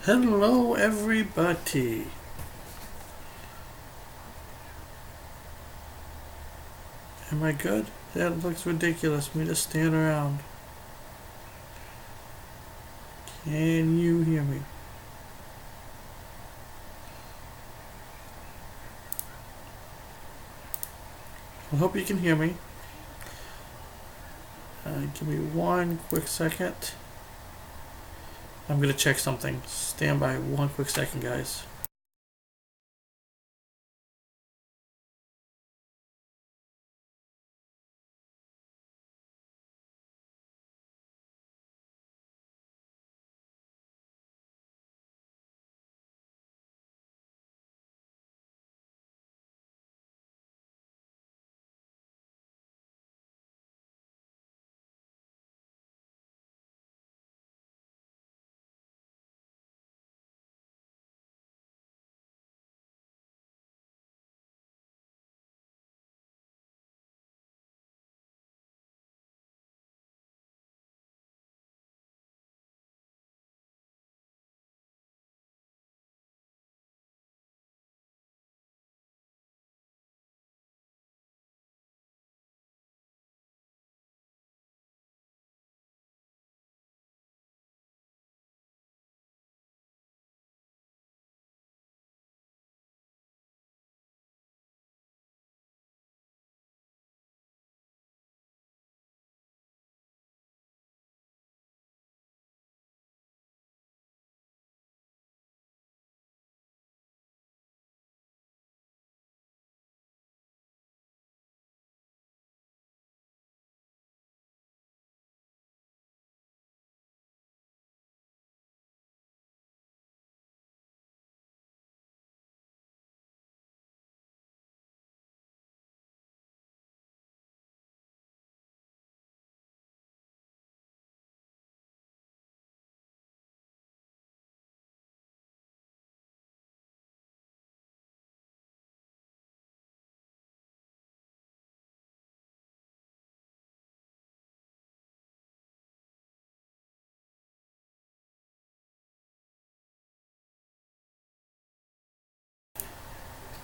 Hello everybody. Am I good? That looks ridiculous, me just stand around. Can you hear me? I hope you can hear me. Give me one quick second. I'm gonna check something. Stand by one quick second, guys.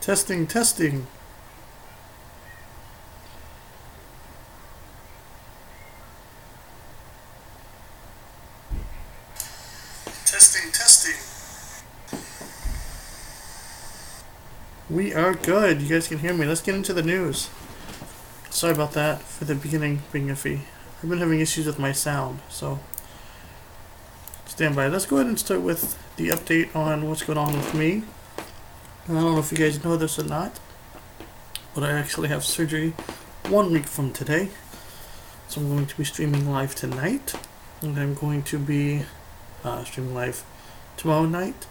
Testing, testing. Testing, testing. We are good. You guys can hear me. Let's get into the news. Sorry about that for the beginning being iffy. I've been having issues with my sound, so stand by. Let's go ahead and start with the update on what's going on with me. I don't know if you guys know this or not, but I actually have surgery 1 week from today. So I'm going to be streaming live tonight, and I'm going to be streaming live tomorrow night.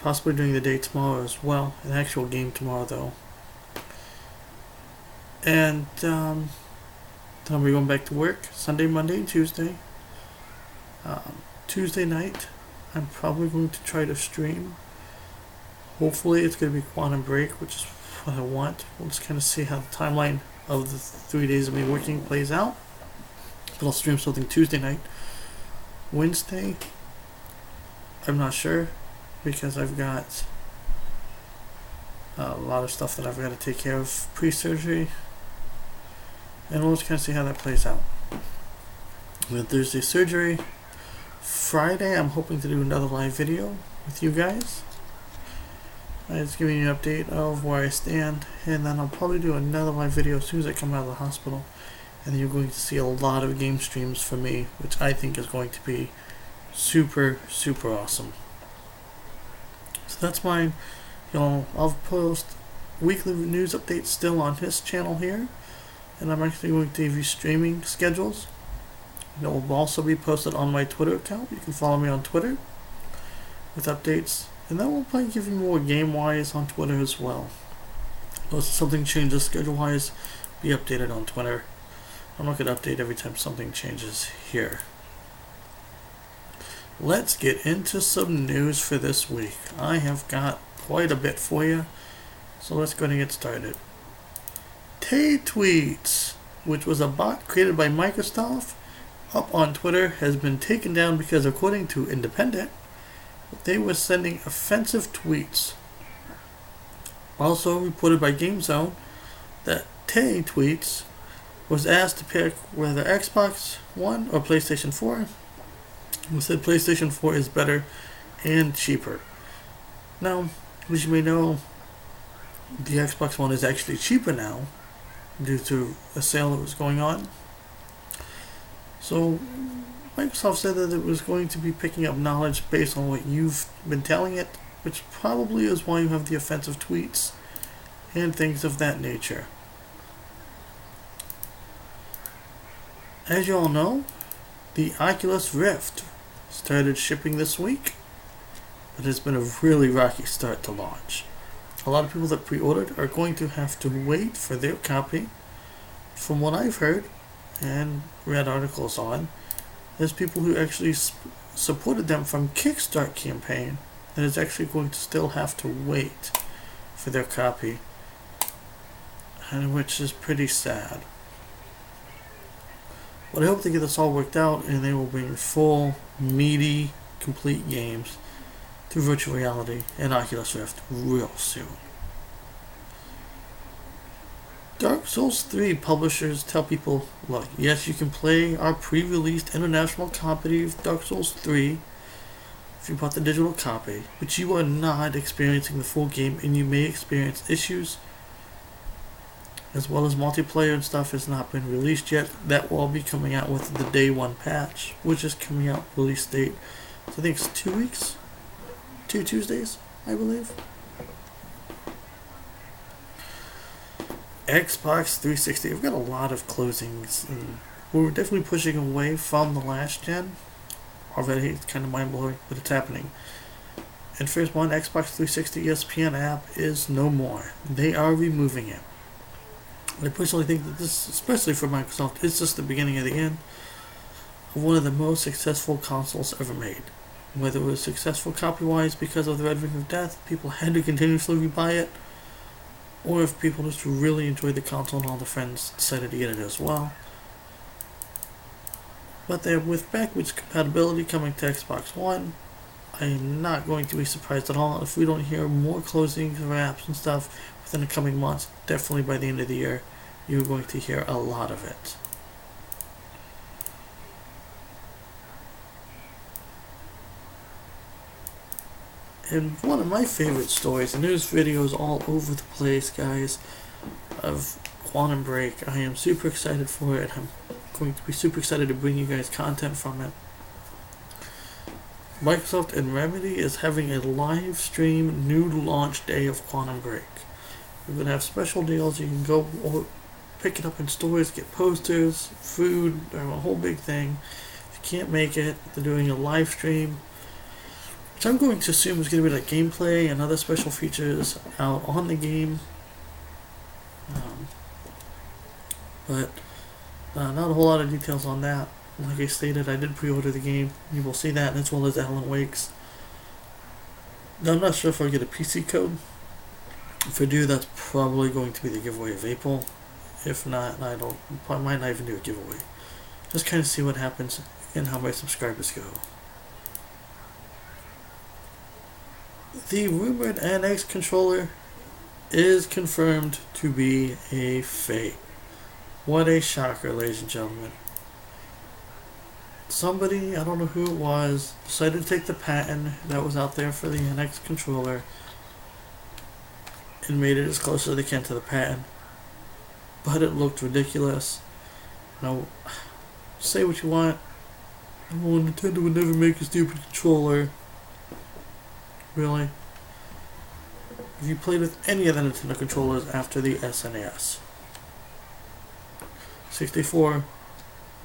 Possibly during the day tomorrow as well. An actual game tomorrow though. And then I'll be going back to work Sunday, Monday, and Tuesday. Tuesday night, I'm probably going to try to stream. Hopefully it's going to be Quantum Break, which is what I want. We'll just kind of see how the timeline of the 3 days of me working plays out. But I'll stream something Tuesday night. Wednesday, I'm not sure, because I've got a lot of stuff that I've got to take care of pre-surgery. And we'll just kind of see how that plays out. With Thursday surgery, Friday I'm hoping to do another live video with you guys. It's giving you an update of where I stand, and then I'll probably do another live video as soon as I come out of the hospital. And then you're going to see a lot of game streams from me, which I think is going to be super, super awesome. So that's mine. I'll post weekly news updates still on his channel here, and I'm actually going to give you streaming schedules. It will also be posted on my Twitter account. You can follow me on Twitter with updates. And then we'll probably give you more game-wise on Twitter as well. Unless something changes schedule-wise, be updated on Twitter. I'm not going to update every time something changes here. Let's get into some news for this week. I have got quite a bit for you, so let's go ahead and get started. Tay-Tweets, which was a bot created by Microsoft, up on Twitter, has been taken down because, according to Independent, they were sending offensive tweets. Also reported by GameZone that Tay Tweets was asked to pick whether Xbox One or PlayStation 4. Who said PlayStation 4 is better and cheaper. Now, as you may know, the Xbox One is actually cheaper now due to a sale that was going on. So Microsoft said that it was going to be picking up knowledge based on what you've been telling it, which probably is why you have the offensive tweets and things of that nature. As you all know, the Oculus Rift started shipping this week, but it's been a really rocky start to launch. A lot of people that pre-ordered are going to have to wait for their copy. From what I've heard and read articles on, there's people who actually supported them from Kickstart campaign that is actually going to still have to wait for their copy, and which is pretty sad. But I hope they get this all worked out and they will bring full, meaty, complete games to virtual reality and Oculus Rift real soon. Dark Souls 3 publishers tell people, look, yes, you can play our pre-released international copy of Dark Souls 3 if you bought the digital copy, but you are not experiencing the full game and you may experience issues as well as multiplayer and stuff has not been released yet. That will all be coming out with the day one patch, which is coming out release date. So I think it's 2 weeks, 2 Tuesdays, I believe. Xbox 360. I've got a lot of closings, and we're definitely pushing away from the last gen. Already, it's kind of mind blowing, but it's happening. And first one, Xbox 360 ESPN app is no more. They are removing it. I personally think that this, especially for Microsoft, is just the beginning of the end of one of the most successful consoles ever made. Whether it was successful copy-wise because of the Red Ring of Death, people had to continuously rebuy it, or if people just really enjoyed the console and all the friends decided to get it as well. But they're with backwards compatibility coming to Xbox One. I am not going to be surprised at all if we don't hear more closings of apps and stuff within the coming months. Definitely by the end of the year, you're going to hear a lot of it. And one of my favorite stories, and there's videos all over the place, guys, of Quantum Break. I am super excited for it. I'm going to be super excited to bring you guys content from it. Microsoft and Remedy is having a live stream new launch day of Quantum Break. We're going to have special deals. You can go or pick it up in stores, get posters, food, a whole big thing. If you can't make it, they're doing a live stream, which I'm going to assume is going to be like gameplay and other special features out on the game. But not a whole lot of details on that. Like I stated, I did pre-order the game. You will see that, as well as Alan Wake's. Now, I'm not sure if I'll get a PC code. If I do, that's probably going to be the giveaway of April. If not, I might not even do a giveaway. Just kind of see what happens and how my subscribers go. The rumored NX controller is confirmed to be a fake. What a shocker, ladies and gentlemen. Somebody, I don't know who it was, decided to take the patent that was out there for the NX controller and made it as close as they can to the patent. But it looked ridiculous. Now, say what you want. Oh, Nintendo would never make a stupid controller. Really? Have you played with any of the Nintendo controllers after the SNES? 64,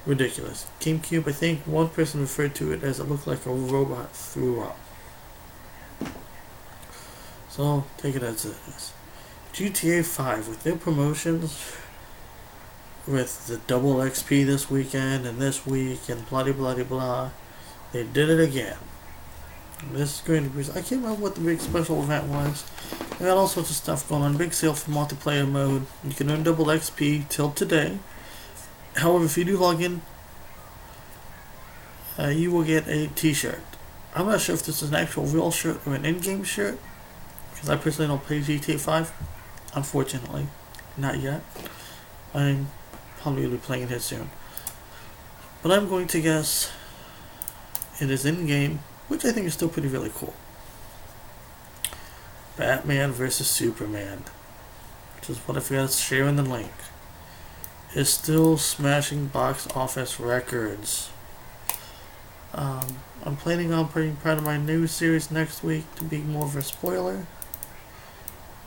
ridiculous. GameCube, I think one person referred to it as it looked like a robot threw up. So, take it as it is. GTA 5, with their promotions, with the double XP this weekend and this week and blah blah blah blah, they did it again. This is going to be, I can't remember what the big special event was. They got all sorts of stuff going on. Big sale for multiplayer mode. You can earn double XP till today. However, if you do log in, you will get a t-shirt. I'm not sure if this is an actual real shirt or an in-game shirt, because I personally don't play GTA 5, unfortunately. Not yet. I'm probably going to be playing it here soon. But I'm going to guess it is in-game, which I think is still pretty really cool. Batman vs. Superman, which is what I forgot to share in the link, is still smashing box office records. I'm planning on putting part of my new series next week to be more of a spoiler.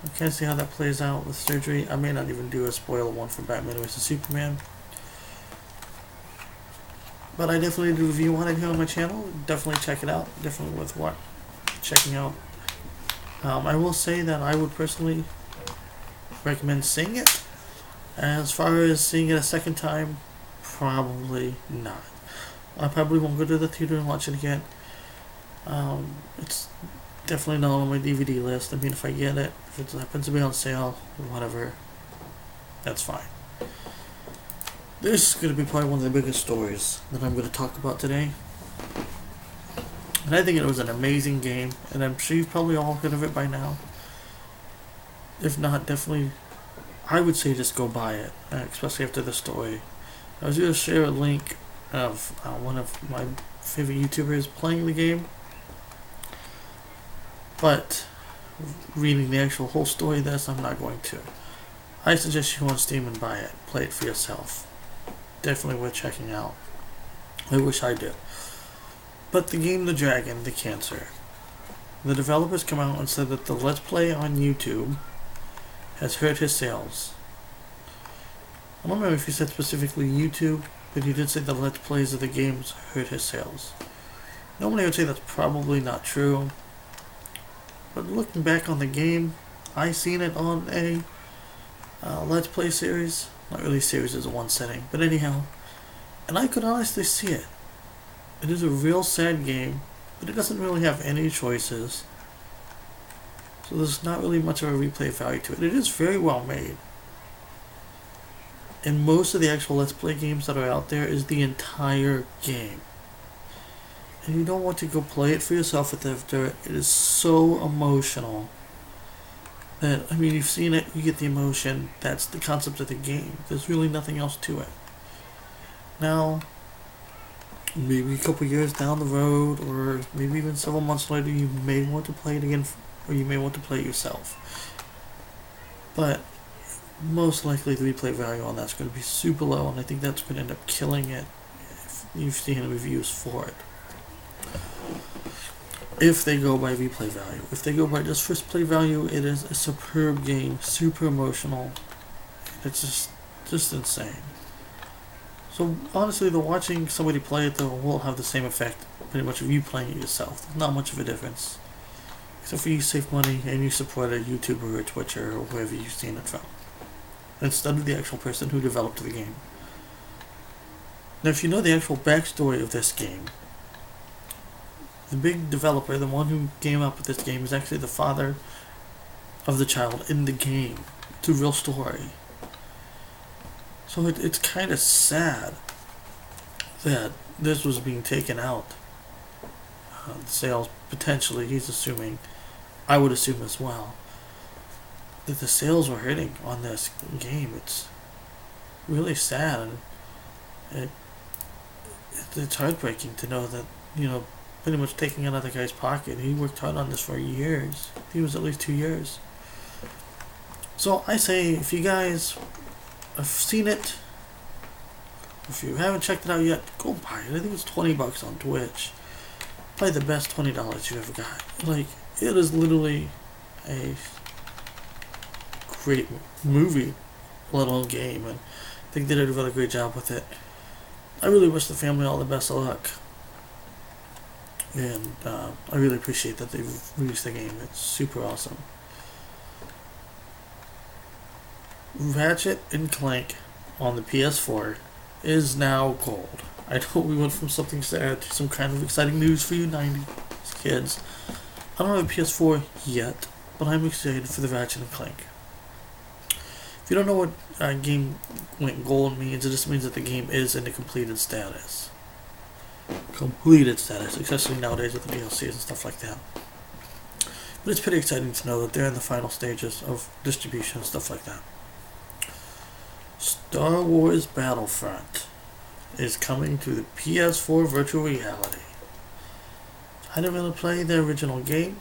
I can't see how that plays out with surgery. I may not even do a spoiler one for Batman vs. Superman. But I definitely do a review on it here on my channel. Definitely check it out. Definitely worth what checking out. I will say that I would personally recommend seeing it. As far as seeing it a second time, probably not. I probably won't go to the theater and watch it again. It's definitely not on my DVD list. I mean, if I get it, if it happens to be on sale, whatever, that's fine. This is going to be probably one of the biggest stories that I'm going to talk about today. And I think it was an amazing game, and I'm sure you've probably all heard of it by now. If not, definitely, I would say just go buy it, especially after the story. I was going to share a link of one of my favorite YouTubers playing the game, but reading the actual whole story of this, I'm not going to. I suggest you go on Steam and buy it. Play it for yourself. Definitely worth checking out. I wish I did. But the game The Dragon, The Cancer. The developers come out and said that the Let's Play on YouTube has hurt his sales. I don't remember if he said specifically YouTube, but he did say the Let's Plays of the games hurt his sales. Normally I would say that's probably not true. But looking back on the game, I seen it on a Let's Play series. Not really series as one setting, but anyhow. And I could honestly see it. It is a real sad game, but it doesn't really have any choices. So there's not really much of a replay value to it. It is very well made. And most of the actual Let's Play games that are out there is the entire game. And you don't want to go play it for yourself after it. It is so emotional. That, I mean, you've seen it, you get the emotion. That's the concept of the game. There's really nothing else to it. Now, maybe a couple years down the road, or maybe even several months later, you may want to play it again, or you may want to play it yourself. But most likely the replay value on that's going to be super low, and I think that's going to end up killing it if you've seen reviews for it. If they go by replay value. If they go by just first play value, it is a superb game, super emotional. It's just insane. So honestly, the watching somebody play it though will have the same effect pretty much of you playing it yourself. There's not much of a difference. Except for you save money and you support a YouTuber or a Twitcher or whoever you've seen it from, instead of the actual person who developed the game. Now if you know the actual backstory of this game, the big developer, the one who came up with this game, is actually the father of the child in the game. It's a real story. So it's kind of sad that this was being taken out. The sales, potentially, he's assuming, I would assume as well, that the sales were hurting on this game. It's really sad. And it's heartbreaking to know that, you know, pretty much taking another guy's pocket. He worked hard on this for years. He was at least 2 years. So I say, if you guys have seen it, if you haven't checked it out yet, go buy it. I think it's $20 on Twitch. Probably the best $20 you ever got. Like, it is literally a great movie, let alone game, and I think they did a really great job with it. I really wish the family all the best of luck. And I really appreciate that they've released the game. It's super awesome. Ratchet and Clank on the PS4 is now gold. I know we went from something sad to some kind of exciting news for you 90s kids. I don't have a PS4 yet, but I'm excited for the Ratchet and Clank. If you don't know what game went gold means, it just means that the game is in a completed status. completed status, especially nowadays with the DLCs and stuff like that. But it's pretty exciting to know that they're in the final stages of distribution and stuff like that. Star Wars Battlefront is coming to the PS4 virtual reality. I didn't really play the original game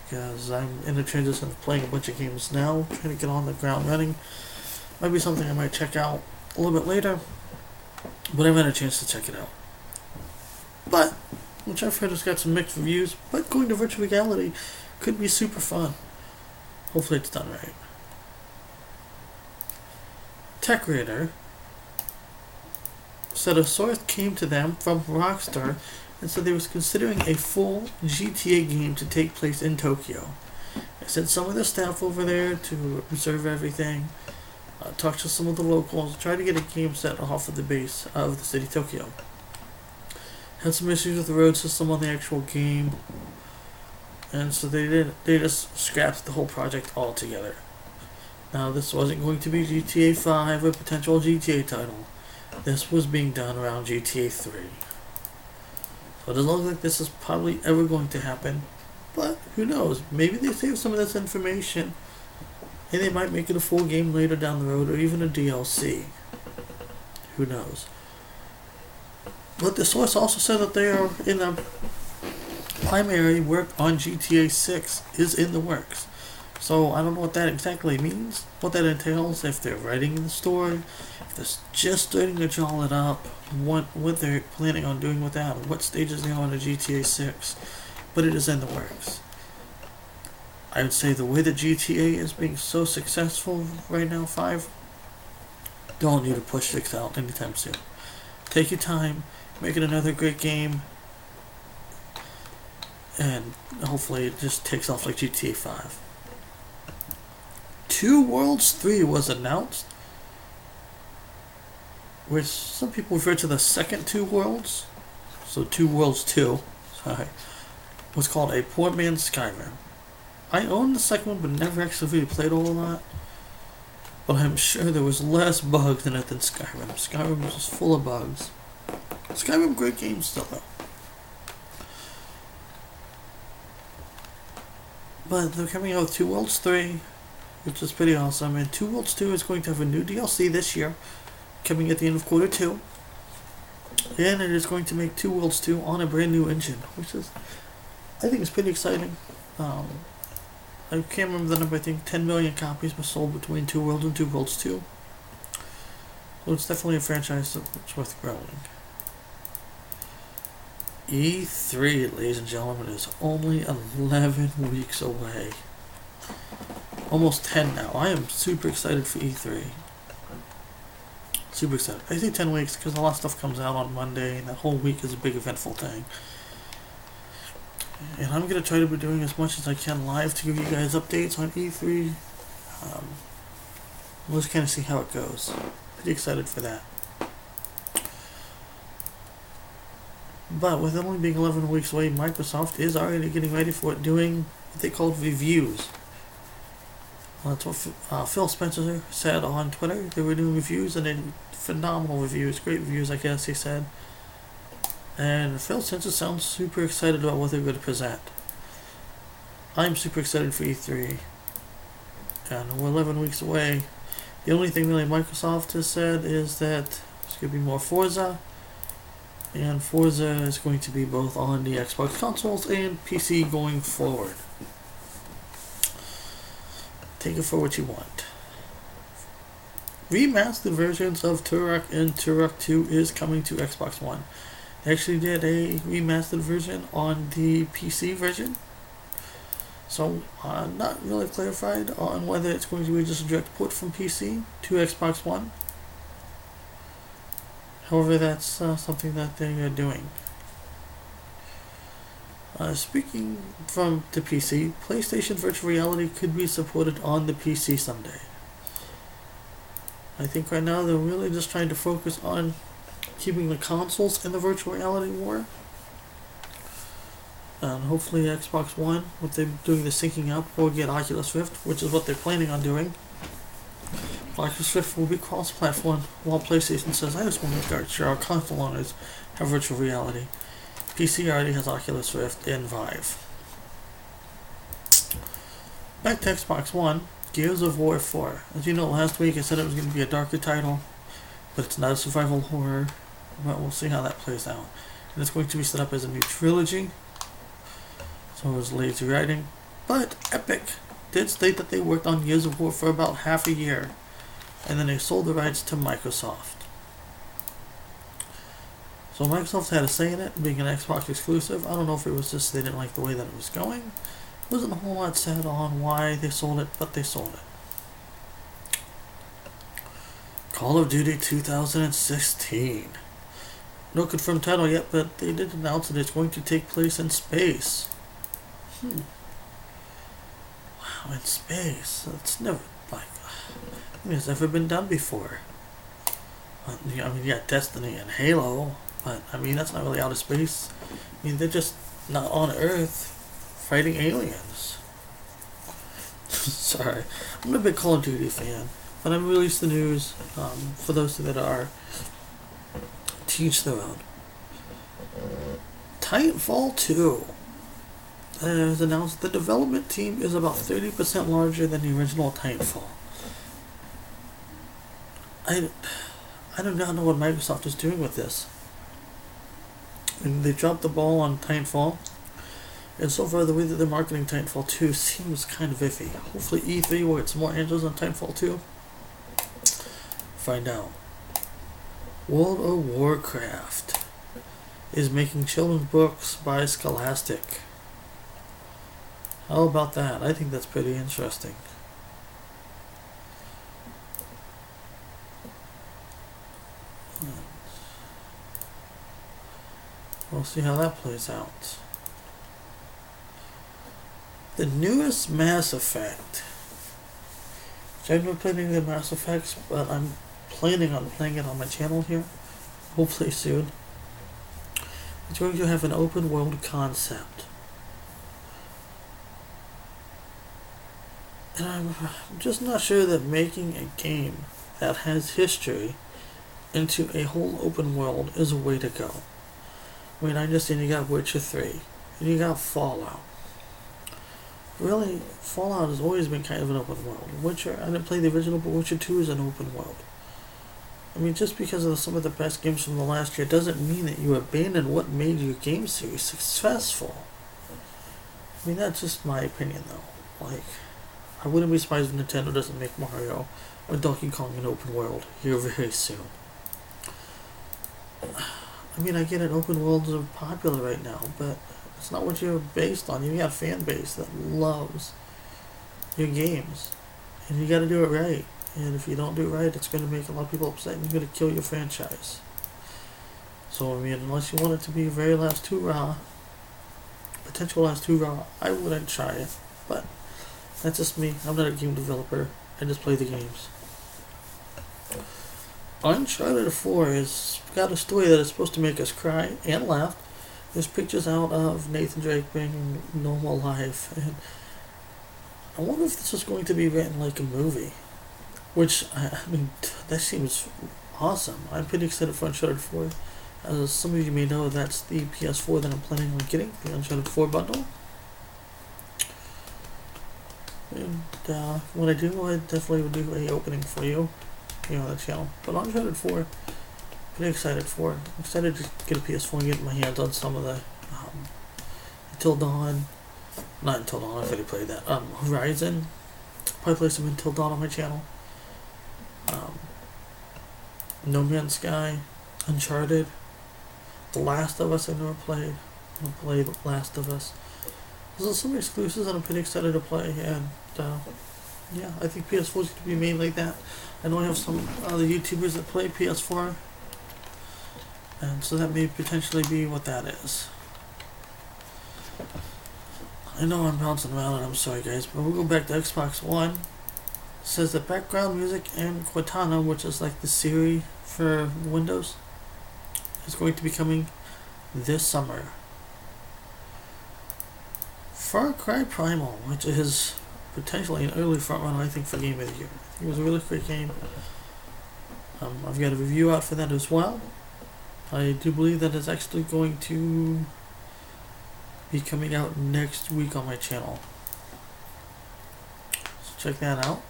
because I'm in the transition of playing a bunch of games now, trying to get on the ground running. Might be something I might check out a little bit later, but I haven't had a chance to check it out. But which I've heard has got some mixed reviews, but going to virtual reality could be super fun. Hopefully it's done right. Tech Raider said a source came to them from Rockstar and said they was considering a full GTA game to take place in Tokyo. They sent some of the staff over there to observe everything, talk to some of the locals, try to get a game set off of the base of the city Tokyo. Had some issues with the road system on the actual game, and so they just scrapped the whole project altogether. Now this wasn't going to be GTA 5, a potential GTA title. This was being done around GTA 3. So it doesn't look like this is probably ever going to happen, but who knows? Maybe they save some of this information and they might make it a full game later down the road, or even a DLC. Who knows? But the source also said that they are in the primary work on GTA 6 is in the works. So I don't know what that exactly means, what that entails, if they're writing the story, if they're just starting to draw it up, what they're planning on doing with that, what stages they are on the GTA 6. But it is in the works. I would say the way that GTA is being so successful right now, 5, don't need to push 6 out anytime soon. Take your time, make it another great game, and hopefully it just takes off like GTA 5. Two Worlds 3 was announced, which some people refer to the second Two Worlds, so Two Worlds 2, sorry, was called A Poor Man's Skyrim. I owned the second one, but never actually really played a whole lot. But I'm sure there was less bugs in it than Skyrim. Skyrim was just full of bugs. Skyrim, great game still though. But they're coming out with Two Worlds 3, which is pretty awesome. And Two Worlds 2 is going to have a new DLC this year, coming at the end of quarter 2. And it is going to make Two Worlds 2 on a brand new engine, which is, I think, is pretty exciting. I can't remember the number. I think 10 million copies were sold between Two Worlds and Two Worlds 2. So it's definitely a franchise that's worth growing. E3, ladies and gentlemen, is only 11 weeks away. Almost 10 now. I am super excited for E3. Super excited. I say 10 weeks because a lot of stuff comes out on Monday, and that whole week is a big eventful thing. And I'm going to try to be doing as much as I can live to give you guys updates on E3. We'll just kind of see how it goes. Pretty excited for that. But with it only being 11 weeks away, Microsoft is already getting ready for it, doing what they called reviews. That's what Phil Spencer said on Twitter. They were doing reviews, and then phenomenal reviews, great reviews, I guess he said. And Phil Spencer sounds super excited about what they're going to present. I'm super excited for E3. And we're 11 weeks away. The only thing really Microsoft has said is that there's going to be more Forza. And Forza is going to be both on the Xbox consoles and PC going forward. Take it for what you want. Remastered versions of Turok and Turok 2 is coming to Xbox One. They actually did a remastered version on the PC version. So, not really clarified on whether it's going to be just a direct port from PC to Xbox One. However, that's something that they are doing. Speaking from the PC, PlayStation Virtual Reality could be supported on the PC someday. I think right now they're really just trying to focus on keeping the consoles in the virtual reality war. And hopefully Xbox One, what they're doing the syncing up, will get Oculus Rift, which is what they're planning on doing. Oculus Rift will be cross-platform, while PlayStation says, I just want to make sure our console owners have virtual reality. PC already has Oculus Rift and Vive. Back to Xbox One, Gears of War 4. As you know, last week I said it was going to be a darker title, but it's not a survival horror. But we'll see how that plays out. And it's going to be set up as a new trilogy. So it was lazy writing. But Epic did state that they worked on Gears of War for about half a year. And then they sold the rights to Microsoft. So Microsoft had a say in it, being an Xbox exclusive. I don't know if it was just they didn't like the way that it was going. Wasn't a whole lot said on why they sold it, but they sold it. Call of Duty 2016. No confirmed title yet, but they did announce that it's going to take place in space. Wow, in space. That's never, it's never been done before. I mean, yeah, Destiny and Halo, but I mean, that's not really out of space. I mean, they're just not on Earth fighting aliens. Sorry, I'm a big Call of Duty fan, but I released the news for those that are to each their own. Titanfall 2 has announced the development team is about 30% larger than the original Titanfall. I do not know what Microsoft is doing with this. I mean, they dropped the ball on Titanfall, and so far the way that they're marketing Titanfall 2 seems kind of iffy. Hopefully E3 will get some more answers on Titanfall 2. Find out. World of Warcraft is making children's books by Scholastic. How about that? I think that's pretty interesting. We'll see how that plays out. The newest Mass Effect. I've never played any of the Mass Effects, but I'm planning on playing it on my channel here. Hopefully soon. It's going to have an open world concept. And I'm just not sure that making a game that has history into a whole open world is a way to go. I mean, I understand you got Witcher 3, and you got Fallout. Really, Fallout has always been kind of an open world. Witcher, I didn't play the original, but Witcher 2 is an open world. I mean, just because of some of the best games from the last year doesn't mean that you abandon what made your game series successful. I mean, that's just my opinion, though. Like, I wouldn't be surprised if Nintendo doesn't make Mario or Donkey Kong an open world here very soon. I mean, I get it, open worlds are popular right now, but it's not what you're based on. You got a fan base that loves your games, and you gotta do it right. And if you don't do it right, it's gonna make a lot of people upset, and you're gonna kill your franchise. So, I mean, unless you want it to be very last hurrah, potential last hurrah, I wouldn't try it. But that's just me. I'm not a game developer. I just play the games. Uncharted 4 has got a story that is supposed to make us cry and laugh. There's pictures out of Nathan Drake being normal life, and I wonder if this is going to be written like a movie. Which, I mean, that seems awesome. I'm pretty excited for Uncharted 4. As some of you may know, that's the PS4 that I'm planning on getting, the Uncharted 4 bundle. And when I do, I definitely will do a opening for you on the channel. But Uncharted 4, pretty excited for it. I'm excited to get a PS4 and get my hands on some of the Until Dawn. Not Until Dawn, I've already played that. Horizon. Probably play some Until Dawn on my channel. No Man's Sky. Uncharted. The Last of Us I never played. I'll play The Last of Us. There's some exclusives that I'm pretty excited to play, and yeah, I think PS4 is going to be made like that. I know I have some other YouTubers that play PS4, and so that may potentially be what that is. I know I'm bouncing around, and I'm sorry guys, but we'll go back to Xbox One. It says that background music and Cortana, which is like the Siri for Windows, is going to be coming this summer. Far Cry Primal, which is potentially an early frontrunner, I think, for Game of the Year. I It was a really great game. I've got a review out for that as well. I do believe that is actually going to be coming out next week on my channel. So check that out.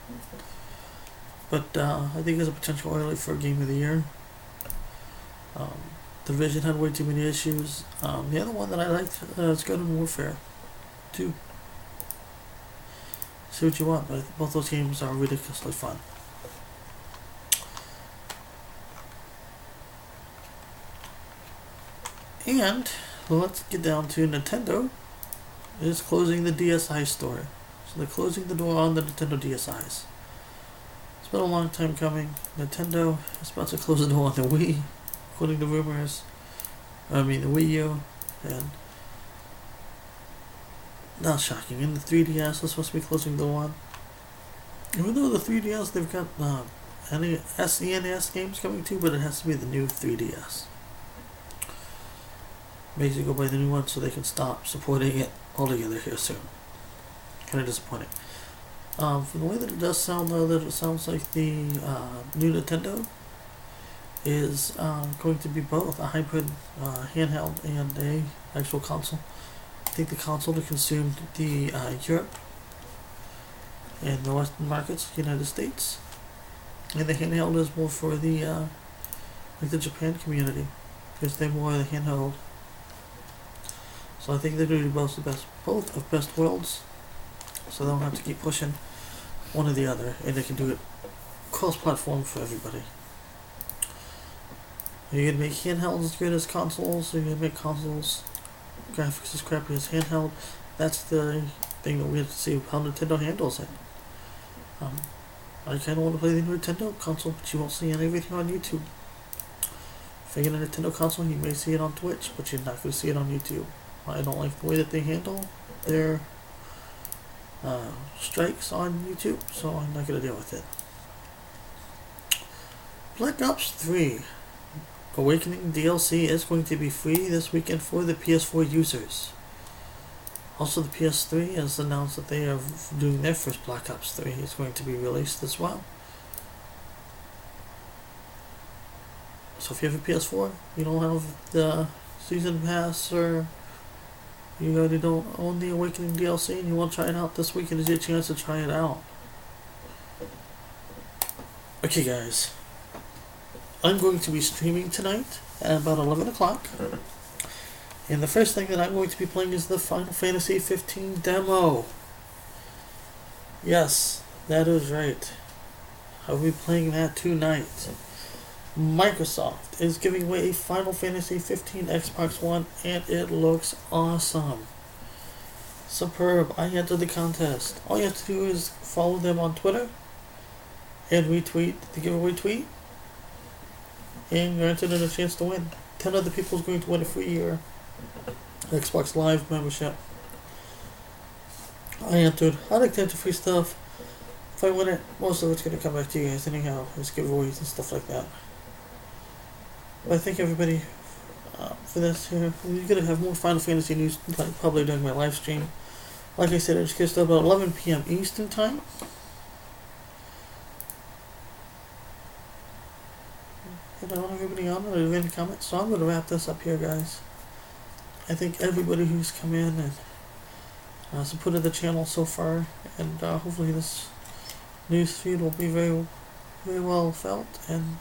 But I think there's a potential early for a game of the year. The Division had way too many issues. The other one that I liked is Garden Warfare 2. See what you want, but both those games are ridiculously fun. And let's get down to Nintendo is closing the DSi store. So they're closing the door on the Nintendo DSi's. It's been a long time coming. Nintendo is about to close the door on the Wii, according to rumors. The Wii U, and not shocking. And the 3DS is supposed to be closing the door on. Even though the 3DS, they've got any SNES games coming too, but it has to be the new 3DS. Basically go buy the new one so they can stop supporting it altogether here soon. Kind of disappointing. From the way that it does sound though, that it sounds like the new Nintendo is going to be both a hybrid handheld and a actual console. I think the console to consume the Europe and the Western markets, United States, and the handheld is more for the like the Japan community because they're more the handheld. So I think they're going to do both of best worlds, so they don't have to keep pushing one or the other, and they can do it cross-platform for everybody. You're going to make handhelds as good as consoles, or you're going to make consoles graphics as crappy as handheld. That's the thing that we have to see how Nintendo handles it. I kind of want to play the new Nintendo console, but you won't see everything on YouTube. If you get a Nintendo console, you may see it on Twitch, but you're not going to see it on YouTube. I don't like the way that they handle their strikes on YouTube, so I'm not going to deal with it. Black Ops 3 Awakening DLC is going to be free this weekend for the PS4 users. Also, the PS3 has announced that they are doing their first Black Ops 3. It's going to be released as well. So if you have a PS4, you don't have the Season Pass, or you already don't own the Awakening DLC and you want to try it out this weekend, is your chance to try it out. Okay guys, I'm going to be streaming tonight at about 11 o'clock. And the first thing that I'm going to be playing is the Final Fantasy 15 demo. Yes, that is right. I'll be playing that tonight. Microsoft is giving away a Final Fantasy 15 Xbox One, and it looks awesome. Superb. I entered the contest. All you have to do is follow them on Twitter and retweet the giveaway tweet, and you're entered in a chance to win. 10 other people is going to win a free year Xbox Live membership. I entered. I like to enter free stuff. If I win it, most of it's going to come back to you guys anyhow, as giveaways and stuff like that. But I thank everybody for this here. We're going to have more Final Fantasy news probably during my live stream. Like I said, it's just about 11 p.m. Eastern time. And I want everybody on or leave any comments. So I'm going to wrap this up here, guys. I thank everybody who's come in and supported the channel so far, and hopefully this news feed will be very, very well felt. And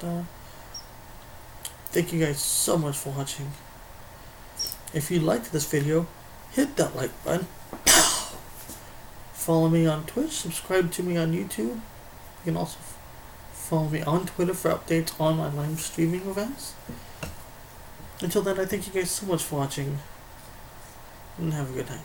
thank you guys so much for watching. If you liked this video, hit that like button. Follow me on Twitch. Subscribe to me on YouTube. You can also follow me on Twitter for updates on my live streaming events. Until then, I thank you guys so much for watching, and have a good night.